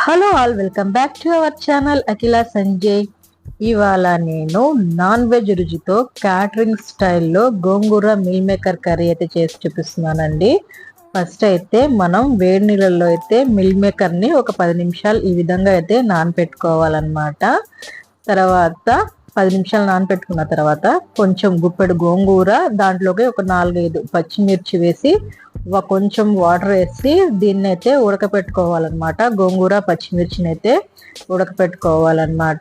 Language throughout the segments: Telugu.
Hello all, welcome back to our channel Akhila Sanjay. ఇవాళ నేను నాన్ వెజ్ రుచితో క్యాటరింగ్ స్టైల్లో గోంగూర మిల్ మేకర్ కర్రీ అయితే చేసి చూపిస్తున్నానండి. ఫస్ట్ అయితే మనం వేడి నీళ్ళల్లో అయితే మిల్ మేకర్ని ఒక 10 నిమిషాలు ఈ విధంగా అయితే నానపెట్టుకోవాలన్నమాట. తర్వాత 10 నిమిషాలు నానపెట్టుకున్న తర్వాత కొంచెం గుప్పెడు గోంగూర, దాంట్లోకి ఒక 4-5 పచ్చిమిర్చి వేసి కొంచెం వాటర్ వేసి దీన్ని అయితే ఉడకపెట్టుకోవాలన్నమాట. గోంగూర పచ్చిమిర్చిని అయితే ఉడకపెట్టుకోవాలన్నమాట.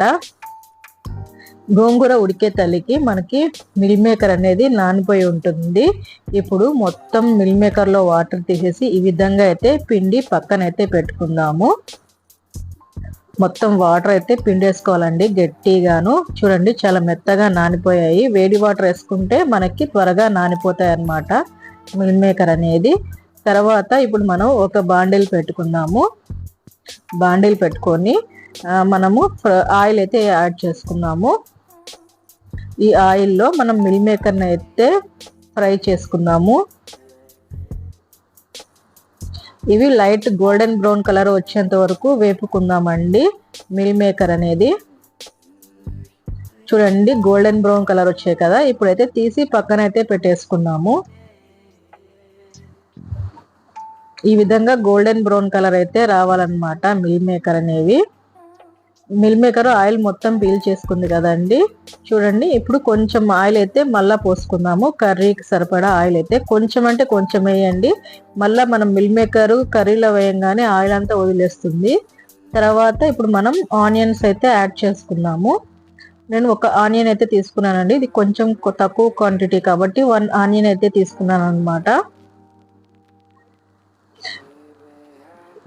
గోంగూర ఉడికే తల్లికి మనకి మిల్ మేకర్ అనేది నానిపోయి ఉంటుంది. ఇప్పుడు మొత్తం మిల్ మేకర్లో వాటర్ తీసేసి ఈ విధంగా అయితే పిండి పక్కనైతే పెట్టుకుందాము. మొత్తం వాటర్ అయితే పిండేసుకోవాలండి గట్టిగాను. చూడండి చాలా మెత్తగా నానిపోయాయి. వేడి వాటర్ వేసుకుంటే మనకి త్వరగా నానిపోతాయి అన్నమాట మిల్ మేకర్ అనేది. తర్వాత ఇప్పుడు మనం ఒక బాండిల్ పెట్టుకుందాము. బాండిల్ పెట్టుకొని మనము ఆయిల్ అయితే యాడ్ చేసుకుందాము. ఈ ఆయిల్లో మనం మిల్ మేకర్ని అయితే ఫ్రై చేసుకుందాము. ఇవి లైట్ గోల్డెన్ బ్రౌన్ కలర్ వచ్చేంత వరకు వేపుకుందామండి. మిల్ మేకర్ అనేది చూడండి గోల్డెన్ బ్రౌన్ కలర్ వచ్చాయి కదా, ఇప్పుడైతే తీసి పక్కనైతే పెట్టేసుకుందాము. ఈ విధంగా గోల్డెన్ బ్రౌన్ కలర్ అయితే రావాలన్నమాట మిల్ మేకర్ అనేవి. మిల్ మేకర్ ఆయిల్ మొత్తం పీల్ చేసుకుంది కదండి. చూడండి ఇప్పుడు కొంచెం ఆయిల్ అయితే మళ్ళీ పోసుకుందాము. కర్రీకి సరిపడా ఆయిల్ అయితే కొంచెం అంటే కొంచెం వేయండి. మళ్ళీ మనం మిల్ మేకర్ కర్రీలో వేయంగానే ఆయిల్ అంతా వదిలేస్తుంది. తర్వాత ఇప్పుడు మనం ఆనియన్స్ అయితే యాడ్ చేసుకుందాము. నేను ఒక ఆనియన్ అయితే తీసుకున్నానండి. ఇది కొంచెం తక్కువ క్వాంటిటీ కాబట్టి 1 ఆనియన్ అయితే తీసుకున్నాను అనమాట.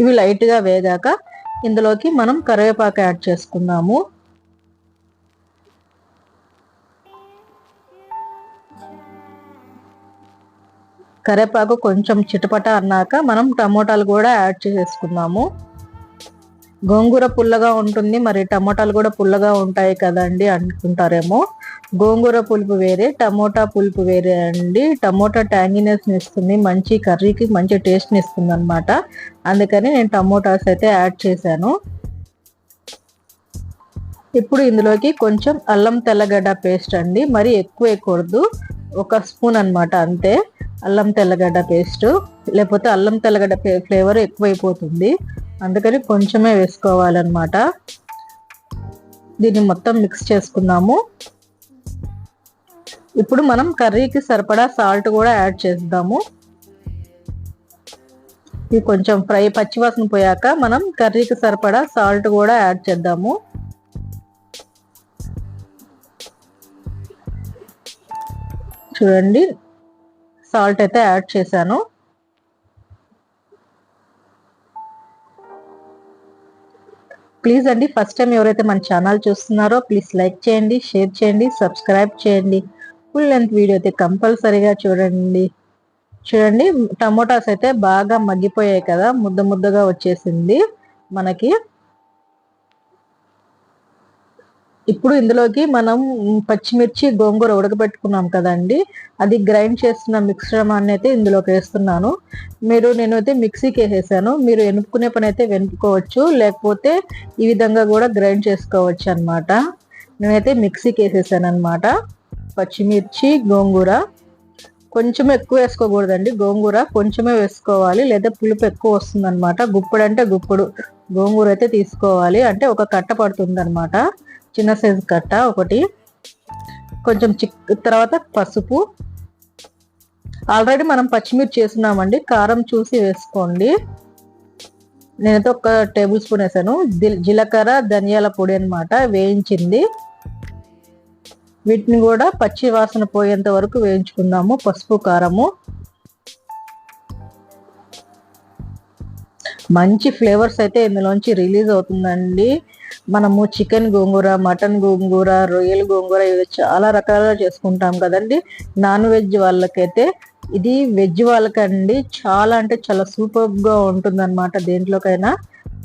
ఇవి లైట్గా వేగాక ఇందులోకి మనం కరివేపాకు యాడ్ చేసుకుందాము. కరివేపాకు కొంచెం చిటపట అన్నాక మనం టమోటాలు కూడా యాడ్ చేసుకుందాము. గోంగూర పుల్లగా ఉంటుంది, మరి టమోటాలు కూడా పుల్లగా ఉంటాయి కదండి అనుకుంటారేమో. గోంగూర పులుపు వేరే, టమోటా పులుపు వేరే అండి. టమోటా ట్యాంగినెస్ ఇస్తుంది, మంచి కర్రీకి మంచి టేస్ట్ని ఇస్తుంది అనమాట. అందుకని నేను టమోటాస్ అయితే యాడ్ చేశాను. ఇప్పుడు ఇందులోకి కొంచెం అల్లం తెల్లగడ్డ పేస్ట్ అండి, మరి ఎక్కువ వేయకూడదు, 1 స్పూన్ అనమాట అంతే. అల్లం తెల్లగడ్డ పేస్ట్, లేకపోతే అల్లం తెల్లగడ్డ ఫ్లేవర్ ఎక్కువైపోతుంది, అందుకని కొంచెమే వేసుకోవాలన్నమాట. దీన్ని మొత్తం మిక్స్ చేసుకుందాము. ఇప్పుడు మనం కర్రీకి సరిపడా సాల్ట్ కూడా యాడ్ చేద్దాము. ఇది కొంచెం ఫ్రై పచ్చివాసన పోయాక మనం కర్రీకి సరిపడా సాల్ట్ కూడా యాడ్ చేద్దాము. చూడండి సాల్ట్ అయితే యాడ్ చేశాను. ప్లీజ్ అండి, ఫస్ట్ టైం ఎవరైతే మన ఛానల్ చూస్తున్నారో ప్లీజ్ లైక్ చేయండి, షేర్ చేయండి, సబ్స్క్రైబ్ చేయండి. ఫుల్ లెంత్ వీడియో అయితే కంపల్సరీగా చూడండి. చూడండి టమోటాస్ అయితే బాగా మగ్గిపోయాయి కదా, ముద్ద ముద్దగా వచ్చేసింది మనకి. ఇప్పుడు ఇందులోకి మనం పచ్చిమిర్చి గోంగూర ఉడకబెట్టుకున్నాం కదండి, అది గ్రైండ్ చేస్తున్న మిశ్రమాన్ని అయితే ఇందులోకి వేస్తున్నాను. నేనైతే మిక్సీకి వేసేసాను, మీరు ఎనుపుకునే పని అయితే వెనుపుకోవచ్చు, లేకపోతే ఈ విధంగా కూడా గ్రైండ్ చేసుకోవచ్చు అనమాట. నేనైతే మిక్సీకి వేసేసాను అనమాట. పచ్చిమిర్చి గోంగూర కొంచెం ఎక్కువ వేసుకోకూడదండి, గోంగూర కొంచెమే వేసుకోవాలి, లేదా పులుపు ఎక్కువ వస్తుంది అనమాట. గుప్పుడు అంటే గుప్పుడు గోంగూర అయితే తీసుకోవాలి, అంటే ఒక కట్ట పడుతుంది అనమాట, చిన్న సైజు కట్ట ఒకటి. కొంచెం తర్వాత పసుపు. ఆల్రెడీ మనం పచ్చిమిర్చి వేస్తున్నామండి, కారం చూసి వేసుకోండి. నేనైతే 1 టేబుల్ స్పూన్ వేసాను. జీలకర్ర ధనియాల పొడి అనమాట, వేయించింది. వీటిని కూడా పచ్చి వాసన పోయేంత వరకు వేయించుకుందాము. పసుపు కారము మంచి ఫ్లేవర్స్ అయితే ఇందులోంచి రిలీజ్ అవుతుందండి. మనము చికెన్ గోంగూర, మటన్ గోంగూర, రొయ్యల గోంగూర ఇవి చాలా రకాలుగా చేసుకుంటాం కదండి. నాన్ వెజ్ వాళ్ళకైతే ఇది, వెజ్ వాళ్ళకండి చాలా అంటే చాలా సూపర్గా ఉంటుంది అనమాట దేంట్లోకైనా.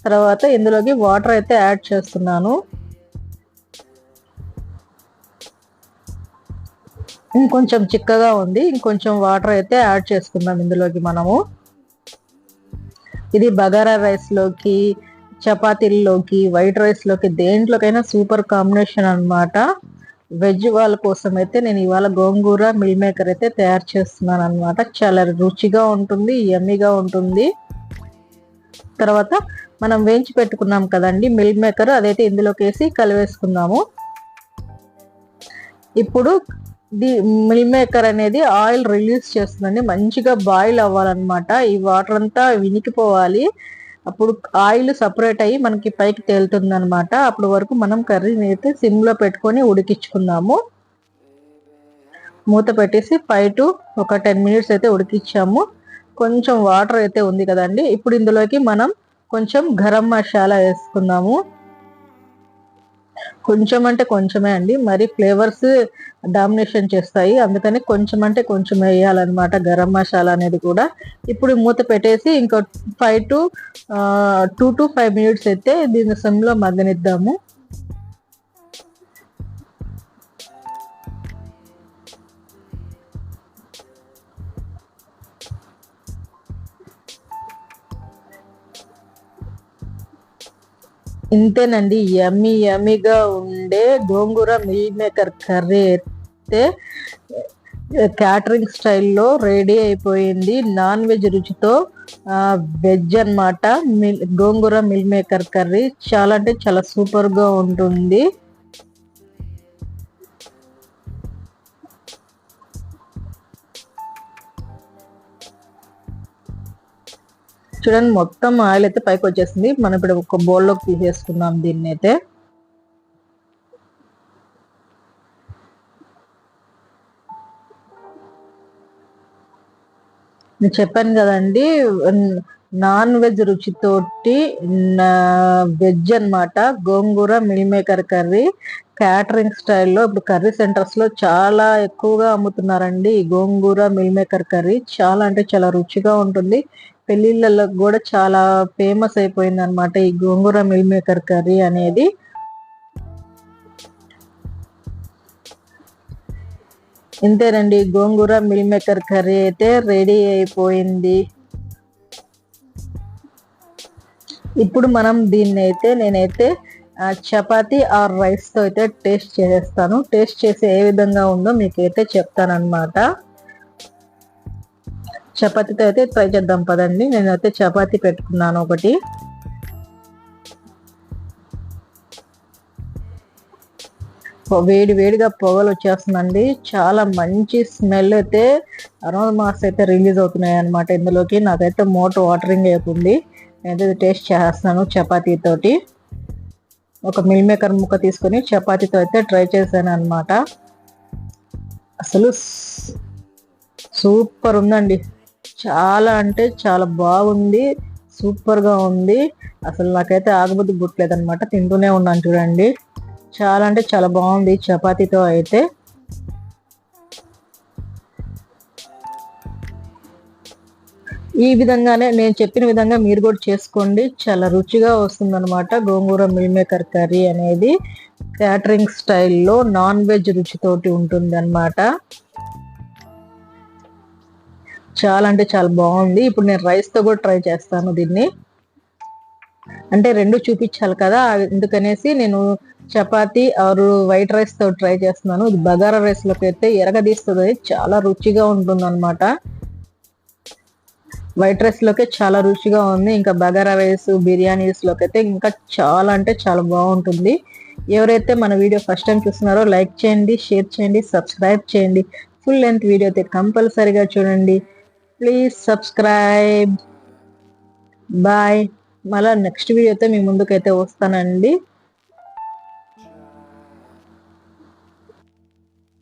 తర్వాత ఇందులోకి వాటర్ అయితే యాడ్ చేస్తున్నాను. ఇంకొంచెం చిక్కగా ఉంది, ఇంకొంచెం వాటర్ అయితే యాడ్ చేసుకుందాం ఇందులోకి మనము. ఇది బగారా రైస్లోకి, చపాతీల్లోకి, వైట్ రైస్లోకి, దేంట్లోకైనా సూపర్ కాంబినేషన్ అన్నమాట. వెజ్ వాళ్ళ కోసం అయితే నేను ఇవాళ గోంగూర మిల్ మేకర్ అయితే తయారు చేస్తున్నాను అనమాట. చాలా రుచిగా ఉంటుంది, యమ్మీగా ఉంటుంది. తర్వాత మనం వేయించి పెట్టుకున్నాం కదండి మిల్ మేకర్, అదైతే ఇందులోకి వేసి కలిపేసుకుందాము. ఇప్పుడు మిల్ మేకర్ అనేది ఆయిల్ రిలీజ్ చేస్తుందండి. మంచిగా బాయిల్ అవ్వాలన్నమాట. ఈ వాటర్ అంతా వినికిపోవాలి. అప్పుడు ఆయిల్ సపరేట్ అయ్యి మనకి పైకి తేలుతుంది అనమాట. అప్పుడు వరకు మనం కర్రీని అయితే సిమ్ లో పెట్టుకొని ఉడికించుకుందాము. మూత పెట్టేసి 5 to 10 minutes అయితే ఉడికించాము. కొంచెం వాటర్ అయితే ఉంది కదండి. ఇప్పుడు ఇందులోకి మనం కొంచెం గరం మసాలా వేసుకుందాము. కొంచెం అంటే కొంచెమే అండి, మరి ఫ్లేవర్స్ డామినేషన్ చేస్తాయి, అందుకని కొంచెం అంటే కొంచెం వేయాలన్నమాట గరం మసాలా అనేది కూడా. ఇప్పుడు మూత పెట్టేసి ఇంకో 2 to 5 minutes అయితే దీన్ని సిమ్లో మగ్గనిద్దాము. ఇంతేనండి, యమ్మీగా ఉండే గోంగూర మిల్ మేకర్ కర్రీ అయితే క్యాటరింగ్ స్టైల్లో రెడీ అయిపోయింది. నాన్ వెజ్ రుచితో వెజ్ అనమాట. గోంగూర మిల్ మేకర్ కర్రీ చాలా అంటే చాలా సూపర్గా ఉంటుంది. చూడండి, మొత్తం ఆయిల్ అయితే పైకి వచ్చేసింది. మనం ఇప్పుడు ఒక బౌల్లోకి తీసేసుకుందాం దీన్ని అయితే. నేను చెప్పాను కదండి, నాన్ వెజ్ రుచితోటి వెజ్ అనమాట గోంగూర మిల్ మేకర్ కర్రీ. క్యాటరింగ్ స్టైల్లో ఇప్పుడు కర్రీ సెంటర్స్ లో చాలా ఎక్కువగా అమ్ముతున్నారండి ఈ గోంగూర మిల్ మేకర్ కర్రీ. చాలా అంటే చాలా రుచిగా ఉంటుంది. పెళ్లిళ్ళలో కూడా చాలా ఫేమస్ అయిపోయింది అనమాట ఈ గోంగూర మిల్ మేకర్ కర్రీ అనేది. ఇంతేనండి, గోంగూర మిల్ మేకర్ కర్రీ అయితే రెడీ అయిపోయింది. ఇప్పుడు మనం దీన్ని అయితే నేనైతే చపాతీ ఆర్ రైస్ తో అయితే టేస్ట్ చేసేస్తాను. టేస్ట్ చేసి ఏ విధంగా ఉందో మీకైతే చెప్తాను అనమాట. చపాతీతో అయితే ట్రై చేద్దాం పదండి. నేనైతే చపాతీ పెట్టుకున్నాను ఒకటి. వేడిగా పొగలు వచ్చేస్తుందండి. చాలా మంచి స్మెల్ అయితే అరోమాస్ అయితే రిలీజ్ అవుతున్నాయి అనమాట ఇందులోకి. నాకైతే వాటరింగ్ అవుతుంది. నేనైతే టేస్ట్ చేస్తున్నాను చపాతీతోటి. ఒక మిల్ మేకర్ ముక్క తీసుకొని చపాతీతో అయితే ట్రై చేశాను అనమాట. అసలు సూపర్ ఉందండి. చాలా అంటే చాలా బాగుంది, సూపర్ గా ఉంది. అసలు నాకైతే ఆగబుద్ధి గుట్లేదు అనమాట. తింటూనే ఉన్నాను చూడండి. చాలా అంటే చాలా బాగుంది చపాతీతో అయితే. ఈ విధంగానే నేను చెప్పిన విధంగా మీరు కూడా చేసుకోండి. చాలా రుచిగా వస్తుంది అనమాట గోంగూర మిల్ మేకర్ కర్రీ అనేది. క్యాటరింగ్ స్టైల్లో నాన్ వెజ్ రుచితోటి ఉంటుంది అనమాట. చాలా అంటే చాలా బాగుంది. ఇప్పుడు నేను రైస్ తో కూడా ట్రై చేస్తాను దీన్ని. అంటే రెండు చూపించాలి కదా, ఎందుకనేసి నేను చపాతీ ఆరు వైట్ రైస్ తో ట్రై చేస్తున్నాను. ఇది బగారా రైస్ లోకి అయితే ఎరగదీస్తుంది, చాలా రుచిగా ఉంటుంది అనమాట. వైట్ రైస్ లోకి చాలా రుచిగా ఉంది. ఇంకా బగారా రైస్, బిర్యానీస్ లోకి అయితే ఇంకా చాలా అంటే చాలా బాగుంటుంది. ఎవరైతే మన వీడియో ఫస్ట్ టైం చూస్తున్నారో లైక్ చేయండి, షేర్ చేయండి, సబ్స్క్రైబ్ చేయండి. ఫుల్ లెంత్ వీడియో అయితే కంపల్సరీగా చూడండి. Please subscribe. బాయ్. మళ్ళీ నెక్స్ట్ వీడియోతో మీ ముందుకైతే వస్తానండి.